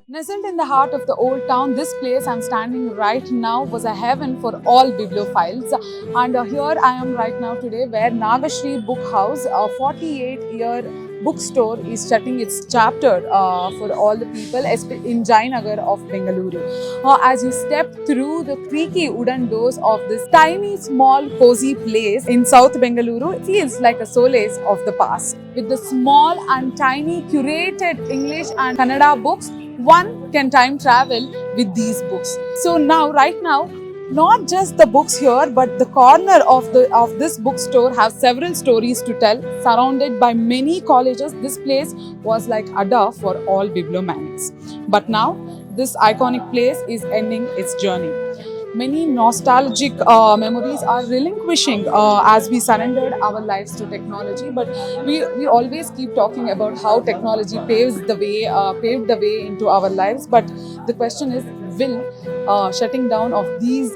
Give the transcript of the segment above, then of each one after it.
Nestled in the heart of the old town, this place I'm standing right now was a heaven for all bibliophiles. And here I am right now today where Nagashri Book House, a 48-year bookstore, is shutting its chapter for all the people in Jayanagar of Bengaluru. As you step through the creaky wooden doors of this tiny, small, cozy place in South Bengaluru, it feels like a solace of the past. With the small and tiny curated English and Kannada books, one can time travel with these books. So right now, not just the books here, but the corner of this bookstore have several stories to tell. Surrounded by many colleges, this place was like Adda for all bibliomaniacs. But now, this iconic place is ending its journey. Many nostalgic memories are relinquishing as we surrendered our lives to technology. But we always keep talking about how technology paved the way into our lives. But the question is, will shutting down of these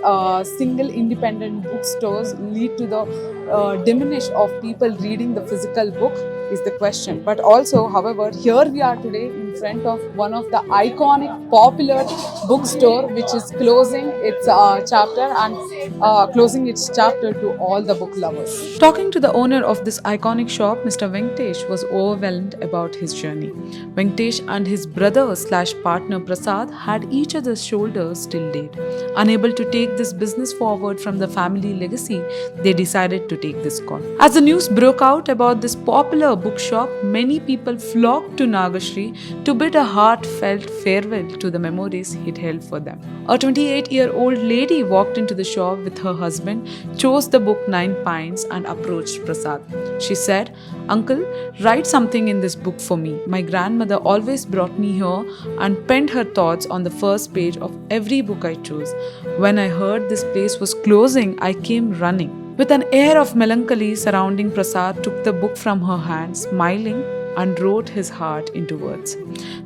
single independent bookstores lead to the diminish of people reading the physical book is the question. But also, however, here we are today in front of one of the iconic popular bookstore which is closing its chapter and closing its chapter to all the book lovers. Talking to the owner of this iconic shop, Mr. Venkatesh was overwhelmed about his journey. Venkatesh and his brother slash partner Prasad had each other's shoulders till date. Unable to take this business forward from the family legacy, they decided to take this call. As the news broke out about this popular bookshop, many people flocked to Nagashri to bid a heartfelt farewell to the memories it held for them. A 28-year-old lady walked into the shop with her husband, chose the book Nine Pines and approached Prasad. She said, "Uncle, write something in this book for me. My grandmother always brought me here and penned her thoughts on the first page of every book I chose. When I heard this place was closing, I came running." With an air of melancholy surrounding, Prasad took the book from her hand, smiling, and wrote his heart into words.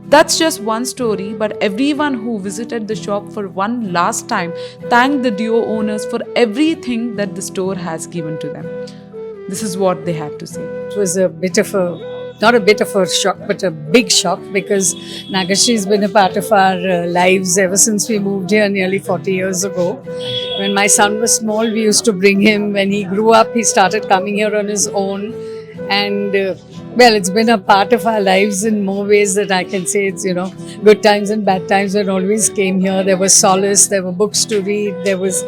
That's just one story, but everyone who visited the shop for one last time thanked the duo owners for everything that the store has given to them. This is what they had to say. It was not a bit of a shock, but a big shock because Nagashri has been a part of our lives ever since we moved here nearly 40 years ago. When my son was small, we used to bring him. When he grew up, he started coming here on his own. And it's been a part of our lives in more ways that I can say it's, good times and bad times when always came here. There was solace, there were books to read, there was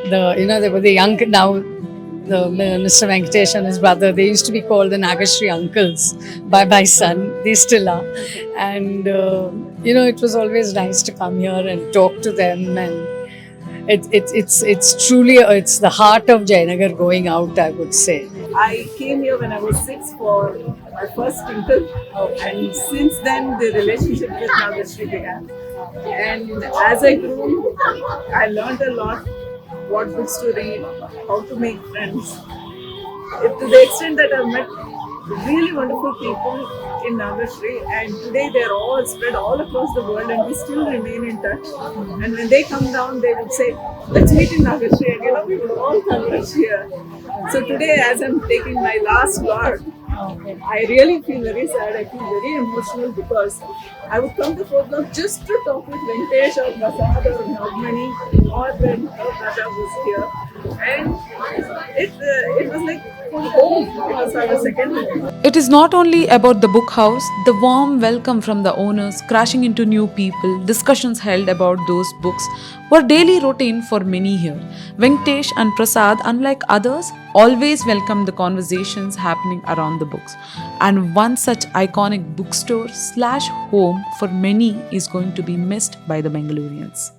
there were the young, now Mr. Venkatesh and his brother, they used to be called the Nagashri uncles by my son. They still are. And, it was always nice to come here and talk to them. And it's truly, it's the heart of Jayanagar going out, I would say. I came here when I was 6 for my first tinkle, and since then the relationship with Nagashri began. And as I grew, I learned a lot what books to read, how to make friends. To the extent that I've met really wonderful people in Nagashri, and today they're all spread all across the world, and we still remain in touch. And when they come down, they would say, "Let's meet in Nagashri," and we would all converge here. So today, as I'm taking my last lot, I really feel very sad. I feel very emotional because I would come to Portland just to talk with Venkatesh or Prasad or Nagmani or when Nada was here. And it was like home. It was our second home. It is not only about the book house, the warm welcome from the owners, crashing into new people, discussions held about those books were daily routine for many here. Venkatesh and Prasad, unlike others, always welcomed the conversations happening around the books. And one such iconic bookstore / home for many is going to be missed by the Bengalurians.